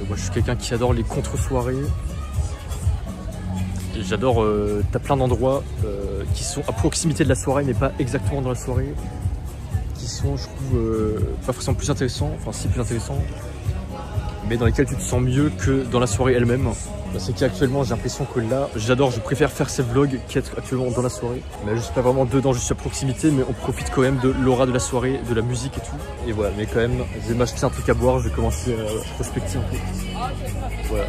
Moi, je suis quelqu'un qui adore les contre-soirées. J'adore, t'as plein d'endroits qui sont à proximité de la soirée, mais pas exactement dans la soirée, qui sont, je trouve, pas forcément plus intéressants, enfin si plus intéressants, mais dans lesquels tu te sens mieux que dans la soirée elle-même. C'est qu'actuellement j'ai l'impression que là, je préfère faire ces vlogs qu'être actuellement dans la soirée. Mais je suis pas vraiment dedans, je suis à proximité, mais on profite quand même de l'aura de la soirée, de la musique et tout. Et voilà, mais quand même, je vais m'acheter un truc à boire, je vais commencer à prospecter un peu. Voilà.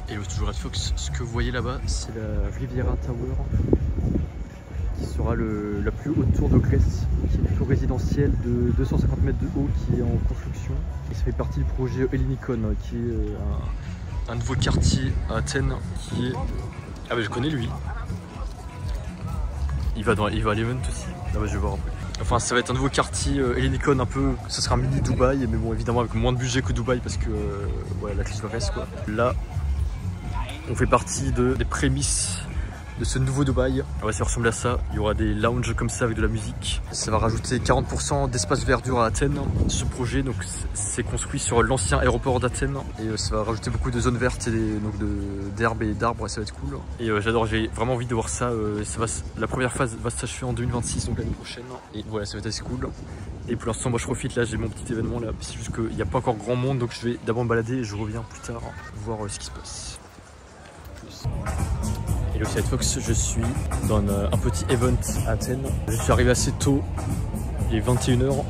Hello, toujours Red Fox. Ce que vous voyez là-bas, c'est la Riviera Tower, qui sera la plus haute tour de Grèce, qui est plutôt résidentielle de 250 mètres de haut, qui est en construction. Et ça fait partie du projet Hellinikon, qui est un nouveau quartier à Athènes, qui est... Ah bah je connais lui. Il va à l'event aussi. Ah bah je vais voir un peu. Enfin ça va être un nouveau quartier Hellinikon, un peu, ça sera un mini Dubaï, mais bon évidemment avec moins de budget que Dubaï parce que voilà, la crise reste quoi. Là on fait partie des prémices de ce nouveau Dubaï. Ouais, ça va ressembler à ça. Il y aura des lounges comme ça avec de la musique. Ça va rajouter 40% d'espace verdure à Athènes. Ce projet, donc, c'est construit sur l'ancien aéroport d'Athènes et ça va rajouter beaucoup de zones vertes et d'herbes et d'arbres. Ça va être cool. Et j'adore. J'ai vraiment envie de voir ça. La première phase va s'achever en 2026, donc l'année prochaine. Et voilà, ça va être assez cool. Et pour l'instant, moi, je profite. Là, j'ai mon petit événement là. C'est juste qu'il n'y a pas encore grand monde, donc je vais d'abord me balader et je reviens plus tard voir ce qui se passe. Hello, c'est Red Fox, je suis dans un petit event à Athènes. Je suis arrivé assez tôt, il est 21 h.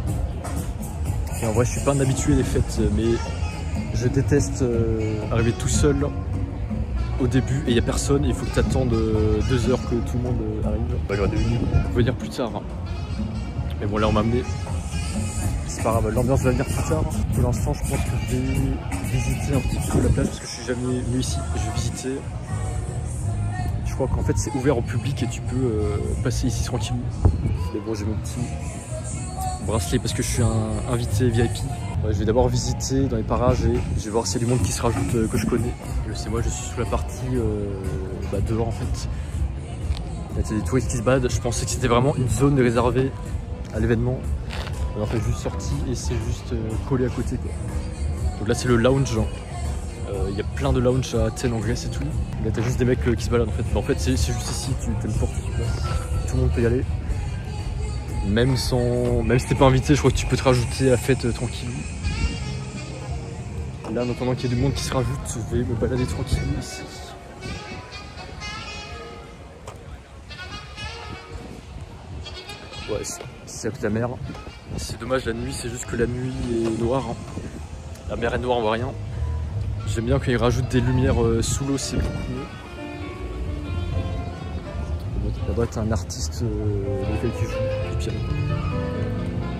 Et en vrai, je suis pas un habitué des fêtes, mais je déteste arriver tout seul au début et il n'y a personne. Il faut que tu attendes 2 heures que tout le monde arrive. J'aurais dû venir plus tard. Mais bon, là, on m'a amené. C'est pas grave, l'ambiance va venir plus tard. Pour l'instant, je pense que je vais visiter un petit peu la plage parce que je suis jamais venu ici. Je vais visiter. Je crois qu'en fait c'est ouvert au public et tu peux passer ici tranquillement. Mais bon, j'ai mon petit bracelet parce que je suis un invité VIP. Ouais, je vais d'abord visiter dans les parages et je vais voir s'il y a du monde qui se rajoute que je connais. C'est moi, je suis sous la partie dehors en fait. Il y a des touristes qui se baladent. Je pensais que c'était vraiment une zone réservée à l'événement. Alors que je suis juste sorti et c'est juste collé à côté quoi. Donc là c'est le lounge. Il y a plein de lounges à Athènes en Grèce et tout. Là t'as juste des mecs qui se baladent en fait. Mais en fait c'est juste ici, tu t'as une porte, tout le monde peut y aller. Même si t'es pas invité, je crois que tu peux te rajouter à la fête tranquille. Là en attendant qu'il y ait du monde qui se rajoute, je vais me balader tranquille ici. Ouais, c'est à côté de la mer. C'est dommage la nuit, c'est juste que la nuit est noire. Hein. La mer est noire, on voit rien. J'aime bien quand ils rajoutent des lumières sous l'eau, c'est beaucoup mieux. Là-bas, t'as un artiste local qui joue du piano.